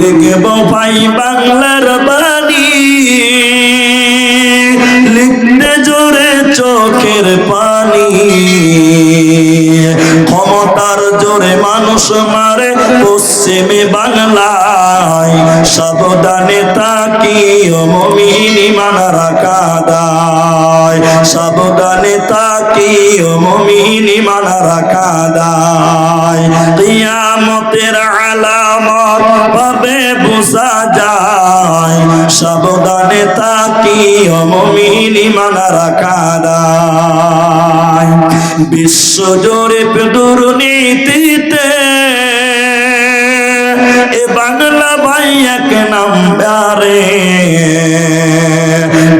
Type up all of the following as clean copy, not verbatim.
লিখব ভাই বাংলার বাণী, লিখতে জোরে চোখের পানি। ক্ষমতার জোরে মানুষ মারে পশ্চিমে বাংলায়, সাবধানে তাকিও মুমিন ঈমান রাখা দায়। সাবধানে তাকিও মুমিন ঈমান রাখা দায়। কিয়ামতের আলামত ভাবে বোঝা যায়, সাবধানে তাকিও মুমিন ঈমান রাখা দায়। বিশ্ব জোরে দুর্নীতিতে এ বাংলা ভাই এক নাম্বারে।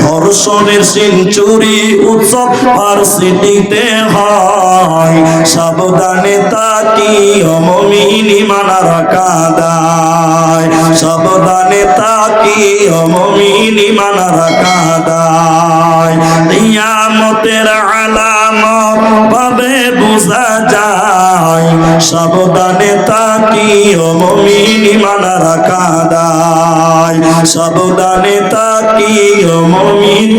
ধর্ষণের সেঞ্চুরি উৎসব ভার্সিটিতে হয়, সাবধানে তাকিও মুমিন ঈমান রাখা দায়। সাবধানে তাকিও মুমিন ঈমান রাখা দায়। কিয়ামতের আলামত ভাবে বোঝা যায়, সাবধানে তাকিও মুমিন ঈমান রাখা দায়। সাবধানে তাকিও মুমিন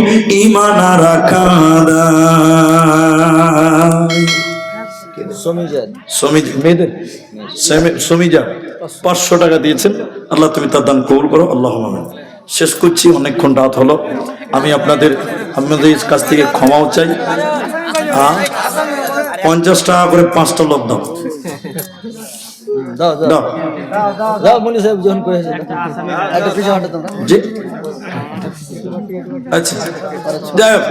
ঈমান রাখা দায়। সমিজা 500 টাকা দিয়েছেন, আল্লাহ তুমি তার দান কবুল করো, আল্লাহুম্মা আমিন। শেষ করছি, অনেকক্ষণ রাত হলো। আমি আপনাদের কাছ থেকে ক্ষমাও চাই। 50 টাকা করে 5টা লোক দাও। আচ্ছা, যাই হোক,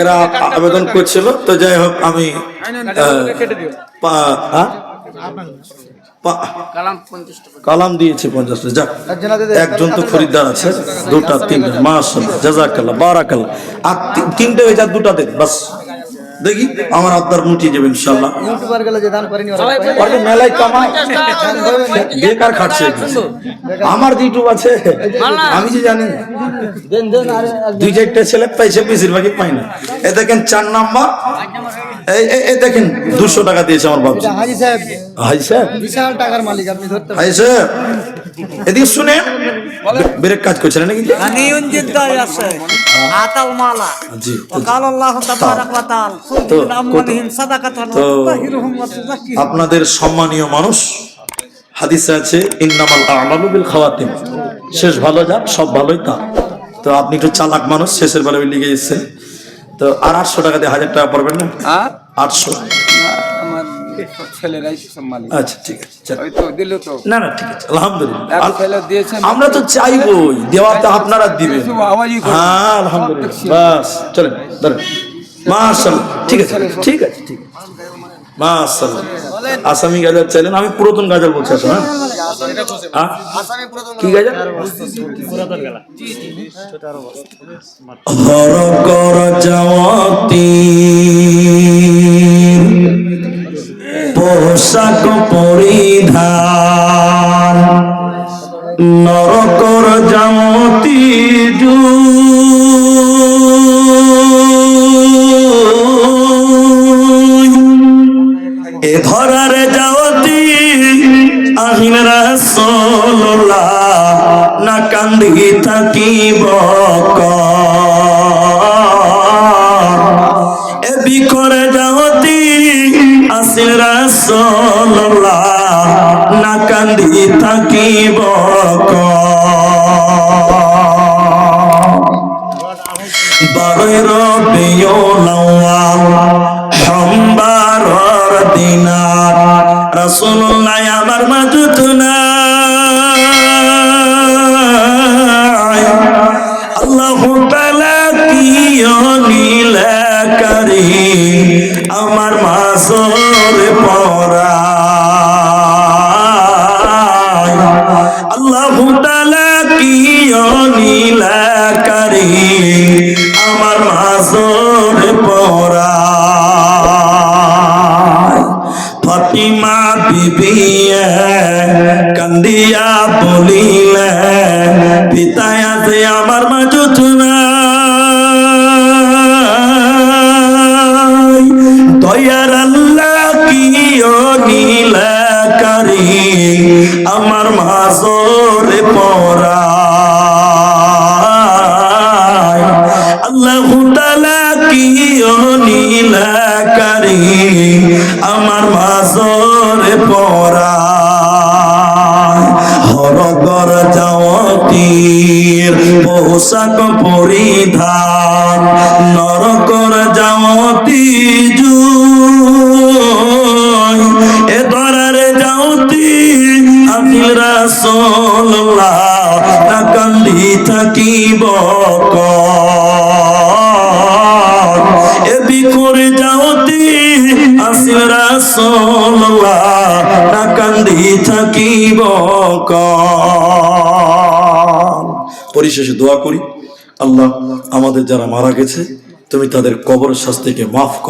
এরা আবেদন করছিল, তো যাই হোক আমি কালাম দিয়েছি 50টা। যাক, একজন তো খরিদ্দার আছে, 2টা 3টা, মাশাআল্লাহ, জাযাকাল্লাহ, বারাকাল্লাহ। আর 3টে হয়ে যা, 2টা দেখ বাস। দেখি আমার আত্মার মুটিয়ে যাবে ইনশাআল্লাহ। ইউটিউবার গেলে যে দান করেনি ওরা মেলায় কামায়, বেকার খাটছে। আমার ইউটিউব আছে, আমি যে জানি। দেন দেন, আরে 2-4টা ছেলে পাইছে, বেশিরভাগই পাই না। এ দেখেন 4 নাম্বার, এই দেখেন 200 টাকা দিয়েছে আমার বাবা। হাজি সাহেব, হাজি সাহেব বিশাল টাকার মালিক, আপনি ধরতে পারেন। হাজি সাহেব এদিকে শুনে ব্রেক কাজ করছেন নাকি? নিয়ঞ্জিত দাই আছে, আতাল মালা। জি, ওয়াকাল আল্লাহু তাবারাক ওয়া তাআলা কুল আমওয়ালিহিম সাদাকাতান ওয়া তুতাহিরুহুম ওয়া তুযাক্কিহিম। আপনাদের সম্মানীয় মানুষ, হাদিসে আছে ইন্নামাল আ'মালু বিল খাওয়াতিম, শেষ ভালো যাক সব ভালোই তা। তো আপনি একটু চালাক মানুষ, শেষের বেলায় লিখে এসেছেন। তো আর 800 টাকা দিয়ে 1000 টাকা পারবেন না? 800 আমার ছেলেরাই সব মালিক। আচ্ছা ঠিক আছে, ওই তো দিল তো। না না ঠিক আছে, আলহামদুলিল্লাহ। আমরা তো চাইবই, দেওয়াতে আপনারা দিবেন। হ্যাঁ আলহামদুলিল্লাহ, বাস চলেন ধরেন। মাশাআল্লাহ, ঠিক আছে ঠিক আছে ঠিক আছে, মাশাআল্লাহ। আসামি গাজাল চাইলেন, আমি পুরাতন গাজাল বলছি। আসলে কি গাজাল? পুরাতন গালা। হর কর যাওয়াতি পোশাক পরিধান, নরকর যাওয়াতি এ ধরার যাওয়াতি আহিন রাসূলুল্লাহ, না কান্দি থাকিব এ বিকরে যাওয়াতি আসিল রাসূলুল্লাহ, না কান্দি থাকিব। বারোই রবিউল আউয়াল সোমবারের দিন রাসূলুল্লাহ আমার মাঝত নাই। আল্লাহু তাআলা কিও নীলা করি আমার মাঝরে পরায়। আল্লাহু তাআলা কিও নীলা করি আমার মাঝরে পরায়। ফাতিমা বিবি কান্দিয়া বলিলে, পিতায় আছে আমার মাঝত নাই। দয়ার আল্লাহ কিও নীলা করি আমার আমার মাজরে পরায় আল্লাহু তাআলা কি নীলাকারী আমার মাজরে পরায় হরগর যাওয়াতীর পোশাক পরিধান নরকর যাওয়াতি জুই এ ধরারে যাওতি আখিল রাসূলুল্লাহ না কান্দি থাকিব এ বিকুরে যাওতি আসিল রাসূলুল্লাহ না কান্দি থাকিব পরিশেষে দোয়া করি আল্লাহ আমাদের যারা মারা গেছে তুমি তাদের কবর শাস্তিকে মাফ করো।